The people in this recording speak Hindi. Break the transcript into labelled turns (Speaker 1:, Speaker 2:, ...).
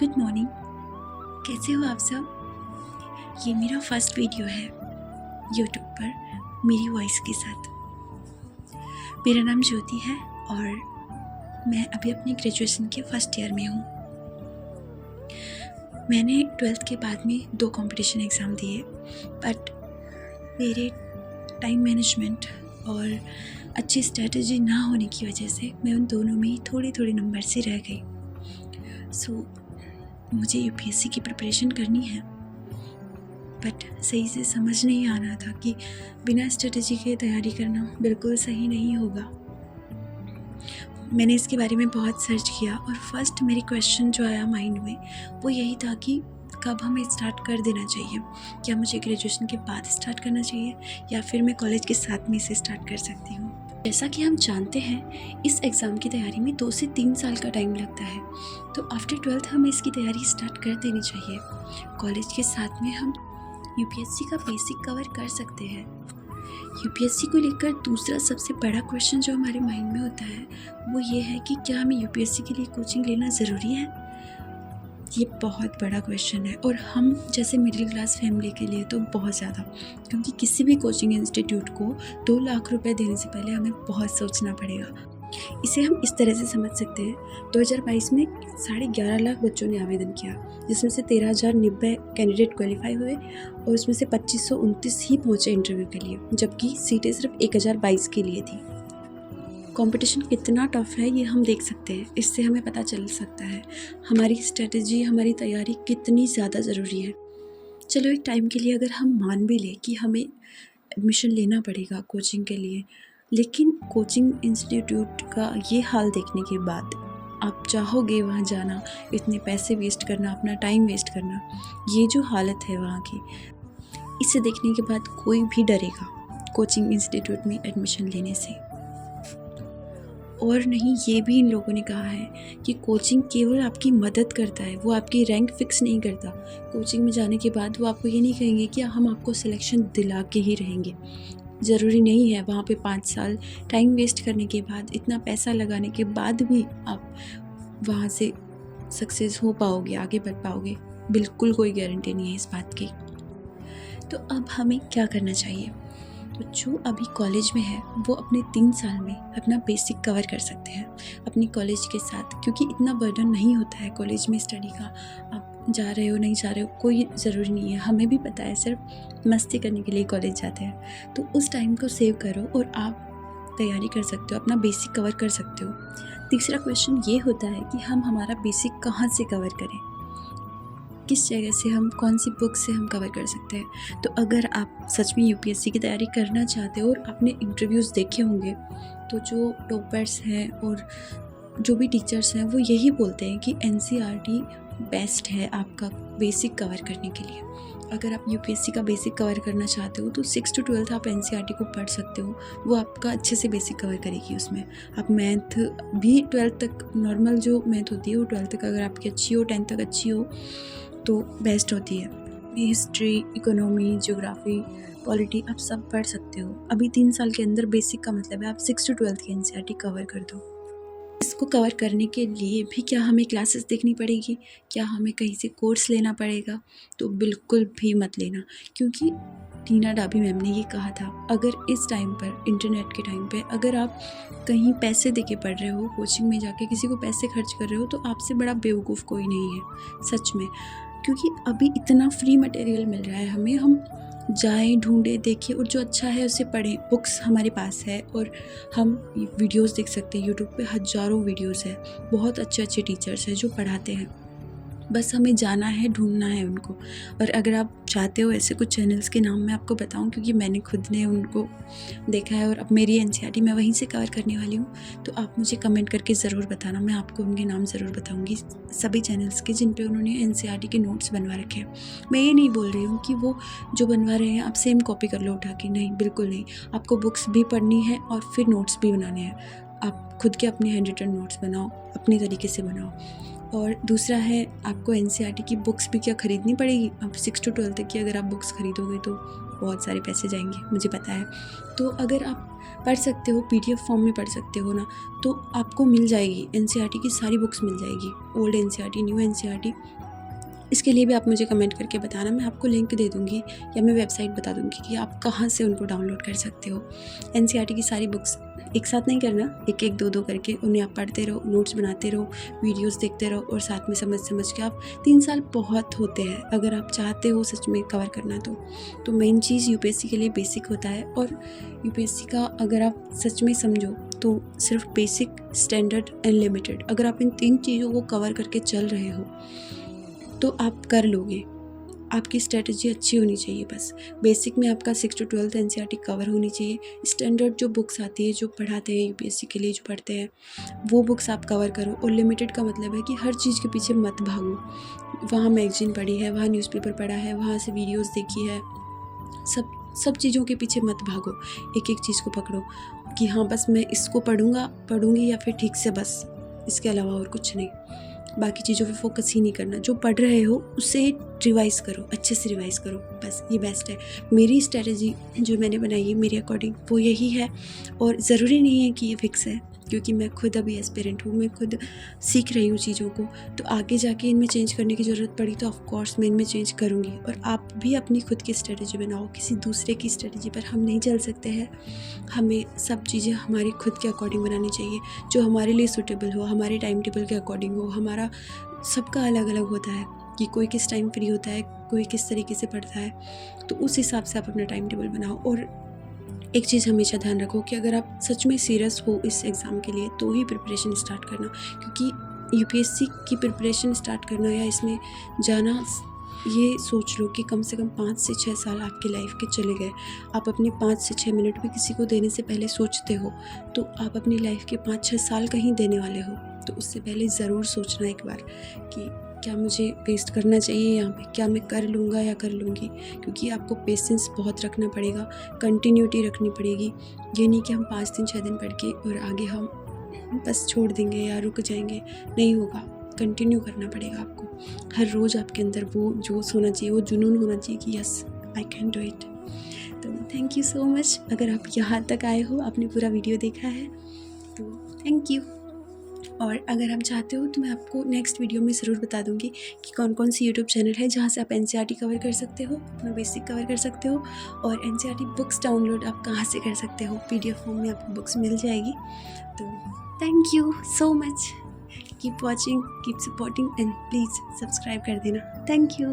Speaker 1: Good morning. कैसे हो आप सब? ये मेरा फर्स्ट वीडियो है यूट्यूब पर मेरी वॉइस के साथ। मेरा नाम ज्योति है और मैं अभी अपनी ग्रेजुएशन के फर्स्ट ईयर में हूँ। मैंने 12th के बाद में 2 कंपटीशन एग्ज़ाम दिए, बट मेरे टाइम मैनेजमेंट और अच्छी स्ट्रेटजी ना होने की वजह से मैं उन दोनों में ही थोड़े नंबर से रह गई। मुझे यूपीएससी की प्रिपरेशन करनी है, बट सही से समझ नहीं आ रहा था कि बिना स्ट्रेटजी के तैयारी करना बिल्कुल सही नहीं होगा। मैंने इसके बारे में बहुत सर्च किया और फर्स्ट मेरी क्वेश्चन जो आया माइंड में वो यही था कि कब हमें स्टार्ट कर देना चाहिए। क्या मुझे ग्रेजुएशन के बाद स्टार्ट करना चाहिए या फिर मैं कॉलेज के साथ में इसे स्टार्ट कर सकती हूँ। जैसा कि हम जानते हैं इस एग्ज़ाम की तैयारी में 2 से 3 साल का टाइम लगता है, तो आफ्टर 12th हमें इसकी तैयारी स्टार्ट कर देनी चाहिए। कॉलेज के साथ में हम यूपीएससी का बेसिक कवर कर सकते हैं। यूपीएससी को लेकर दूसरा सबसे बड़ा क्वेश्चन जो हमारे माइंड में होता है वो ये है कि क्या हमें यूपीएससी के लिए कोचिंग लेना ज़रूरी है। ये बहुत बड़ा क्वेश्चन है और हम जैसे मिडिल क्लास फैमिली के लिए तो बहुत ज़्यादा, क्योंकि किसी भी कोचिंग इंस्टीट्यूट को 2 लाख रुपए देने से पहले हमें बहुत सोचना पड़ेगा। इसे हम इस तरह से समझ सकते हैं, 2022 में 11.5 लाख बच्चों ने आवेदन किया, जिसमें से 13,090 कैंडिडेट क्वालिफाई हुए और उसमें से 2529 ही पहुँचे इंटरव्यू के लिए, जबकि सीटें सिर्फ 1022 के लिए थी। कंपटीशन कितना टफ है ये हम देख सकते हैं। इससे हमें पता चल सकता है हमारी स्ट्रेटजी, हमारी तैयारी कितनी ज़्यादा ज़रूरी है। चलो एक टाइम के लिए अगर हम मान भी लें कि हमें एडमिशन लेना पड़ेगा कोचिंग के लिए, लेकिन कोचिंग इंस्टीट्यूट का ये हाल देखने के बाद आप चाहोगे वहाँ जाना, इतने पैसे वेस्ट करना, अपना टाइम वेस्ट करना। ये जो हालत है वहाँ की, इसे देखने के बाद कोई भी डरेगा कोचिंग इंस्टीट्यूट में एडमिशन लेने से। और नहीं, ये भी इन लोगों ने कहा है कि कोचिंग केवल आपकी मदद करता है, वो आपकी रैंक फिक्स नहीं करता। कोचिंग में जाने के बाद वो आपको ये नहीं कहेंगे कि हम आपको सिलेक्शन दिला के ही रहेंगे। ज़रूरी नहीं है वहाँ पे 5 साल टाइम वेस्ट करने के बाद, इतना पैसा लगाने के बाद भी आप वहाँ से सक्सेस हो पाओगे, आगे बढ़ पाओगे। बिल्कुल कोई गारंटी नहीं है इस बात की। तो अब हमें क्या करना चाहिए? तो जो अभी कॉलेज में है वो अपने 3 साल में अपना बेसिक कवर कर सकते हैं अपनी कॉलेज के साथ, क्योंकि इतना बर्डन नहीं होता है कॉलेज में स्टडी का। आप जा रहे हो नहीं जा रहे हो कोई ज़रूरी नहीं है, हमें भी पता है, सिर्फ मस्ती करने के लिए कॉलेज जाते हैं। तो उस टाइम को सेव करो और आप तैयारी कर सकते हो, अपना बेसिक कवर कर सकते हो। तीसरा क्वेश्चन ये होता है कि हम हमारा बेसिक कहाँ से कवर करें, किस जगह से, हम कौन सी बुक से हम कवर कर सकते हैं। तो अगर आप सच में यूपीएससी की तैयारी करना चाहते हो और आपने इंटरव्यूज़ देखे होंगे, तो जो टॉपर्स हैं और जो भी टीचर्स हैं वो यही बोलते हैं कि एनसीईआरटी बेस्ट है आपका बेसिक कवर करने के लिए। अगर आप यूपीएससी का बेसिक कवर करना चाहते हो तो 6 to 12 आप एनसीईआरटी को पढ़ सकते हो, वो आपका अच्छे से बेसिक कवर करेगी। उसमें आप मैथ भी 12th तक, नॉर्मल जो मैथ होती है वो 12th तक अगर आपकी अच्छी हो, 10th तक अच्छी हो तो बेस्ट होती है। हिस्ट्री, इकोनॉमी, ज्योग्राफी, पॉलिटी आप सब पढ़ सकते हो। अभी 3 साल के अंदर बेसिक का मतलब है आप 6 to 12 की एनसीईआरटी कवर कर दो। इसको कवर करने के लिए भी क्या हमें क्लासेस देखनी पड़ेगी, क्या हमें कहीं से कोर्स लेना पड़ेगा? तो बिल्कुल भी मत लेना, क्योंकि टीना डाबी मैम ने ये कहा था, अगर इस टाइम पर, इंटरनेट के टाइम पे, अगर आप कहीं पैसे देके पढ़ रहे हो, कोचिंग में जाके किसी को पैसे खर्च कर रहे हो, तो आपसे बड़ा बेवकूफ़ कोई नहीं है सच में। क्योंकि अभी इतना फ्री मटेरियल मिल रहा है हमें, हम जाएं, ढूंढें, देखें और जो अच्छा है उसे पढ़ें। बुक्स हमारे पास है और हम वीडियोस देख सकते हैं। यूट्यूब पे हज़ारों वीडियोस है, बहुत अच्छे टीचर्स हैं जो पढ़ाते हैं। बस हमें जाना है, ढूंढना है उनको। और अगर आप चाहते हो ऐसे कुछ चैनल्स के नाम मैं आपको बताऊं, क्योंकि मैंने खुद ने उनको देखा है और अब मेरी एनसीईआरटी मैं वहीं से कवर करने वाली हूँ, तो आप मुझे कमेंट करके ज़रूर बताना, मैं आपको उनके नाम ज़रूर बताऊँगी, सभी चैनल्स के जिन पे उन्होंने एनसीईआरटी के नोट्स बनवा रखे हैं। मैं ये नहीं बोल रही हूँ कि वो जो बनवा रहे हैं आप सेम कॉपी कर लो उठा के, नहीं, बिल्कुल नहीं। आपको बुक्स भी पढ़नी है और फिर नोट्स भी बनाने हैं। आप खुद के अपने हैंड रिटन नोट्स बनाओ, अपने तरीके से बनाओ। और दूसरा है, आपको एनसीईआरटी की बुक्स भी क्या खरीदनी पड़ेगी? अब 6 to 12 तक की अगर आप बुक्स खरीदोगे तो बहुत सारे पैसे जाएंगे, मुझे पता है। तो अगर आप पढ़ सकते हो, PDF फॉर्म में पढ़ सकते हो ना, तो आपको मिल जाएगी NCERT की सारी बुक्स मिल जाएगी, ओल्ड NCERT, न्यू NCERT। इसके लिए भी आप मुझे कमेंट करके बताना, मैं आपको लिंक दे दूँगी या मैं वेबसाइट बता दूँगी कि आप कहाँ से उनको डाउनलोड कर सकते हो। NCERT की सारी बुक्स एक साथ नहीं करना, एक एक दो दो करके उन्हें आप पढ़ते रहो, नोट्स बनाते रहो, वीडियोस देखते रहो और साथ में समझ समझ के आप 3 साल बहुत होते हैं अगर आप चाहते हो सच में कवर करना तो मेन चीज़ UPSC के लिए बेसिक होता है। और UPSC का अगर आप सच में समझो तो सिर्फ बेसिक, स्टैंडर्ड एंड लिमिटेड, अगर आप इन 3 चीज़ों को कवर करके चल रहे हो तो आप कर लोगे। आपकी स्ट्रेटजी अच्छी होनी चाहिए बस। बेसिक में आपका 6 to 12 NCERT कवर होनी चाहिए। स्टैंडर्ड जो बुक्स आती है, जो पढ़ाते हैं UPSC के लिए जो पढ़ते हैं, वो बुक्स आप कवर करो। और लिमिटेड का मतलब है कि हर चीज़ के पीछे मत भागो। वहाँ मैगजीन पढ़ी है, वहाँ न्यूज़पेपर पढ़ा है, वहाँ से वीडियोस देखी है, सब चीज़ों के पीछे मत भागो। एक एक चीज़ को पकड़ो कि हाँ बस मैं इसको पढ़ूँगी या फिर ठीक से बस, इसके अलावा और कुछ नहीं। बाकी चीज़ों पे फोकस ही नहीं करना। जो पढ़ रहे हो उसे रिवाइज़ करो, अच्छे से रिवाइज़ करो, बस ये बेस्ट है। मेरी स्ट्रेटजी जो मैंने बनाई है मेरे अकॉर्डिंग वो यही है। और ज़रूरी नहीं है कि ये फिक्स है, क्योंकि मैं खुद अभी एस्पिरेंट हूँ, मैं खुद सीख रही हूँ चीज़ों को। तो आगे जाके इनमें चेंज करने की ज़रूरत पड़ी तो ऑफ कोर्स मैं इनमें चेंज करूँगी। और आप भी अपनी खुद की स्ट्रेटजी बनाओ, किसी दूसरे की स्ट्रेटजी पर हम नहीं चल सकते हैं। हमें सब चीज़ें हमारी खुद के अकॉर्डिंग बनानी चाहिए, जो हमारे लिए सूटेबल हो, हमारे टाइम टेबल के अकॉर्डिंग हो। हमारा सबका अलग अलग होता है कि कोई किस टाइम फ्री होता है, कोई किस तरीके से पढ़ता है, तो उस हिसाब से आप अपना टाइम टेबल बनाओ। और एक चीज़ हमेशा ध्यान रखो कि अगर आप सच में सीरियस हो इस एग्ज़ाम के लिए तो ही प्रिपरेशन स्टार्ट करना, क्योंकि UPSC की प्रिपरेशन स्टार्ट करना या इसमें जाना, ये सोच लो कि कम से कम 5 से 6 साल आपकी लाइफ के चले गए। आप अपने 5 से 6 मिनट भी किसी को देने से पहले सोचते हो तो आप अपनी लाइफ के 5-6 साल कहीं देने वाले हो। तो उससे पहले ज़रूर सोचना एक बार कि क्या मुझे वेस्ट करना चाहिए यहाँ पे, क्या मैं कर लूँगा या कर लूँगी। क्योंकि आपको पेशेंस बहुत रखना पड़ेगा, कंटिन्यूटी रखनी पड़ेगी। ये नहीं कि हम 5 दिन 6 दिन पढ़ के और आगे हम बस छोड़ देंगे या रुक जाएंगे, नहीं होगा। कंटिन्यू करना पड़ेगा आपको। हर रोज़ आपके अंदर वो जोश होना चाहिए, वो जुनून होना चाहिए कि yes I can do it. तो थैंक यू सो मच। अगर आप यहाँ तक आए हो, आपने पूरा वीडियो देखा है तो थैंक यू। और अगर आप चाहते हो तो मैं आपको नेक्स्ट वीडियो में ज़रूर बता दूंगी कि कौन कौन सी यूट्यूब चैनल है जहाँ से आप NCERT कवर कर सकते हो, अपना बेसिक कवर कर सकते हो। और NCERT बुक्स डाउनलोड आप कहाँ से कर सकते हो, PDF फॉर्म में आपको बुक्स मिल जाएगी। तो thank you so much, keep watching, keep supporting and please subscribe कर देना। Thank you.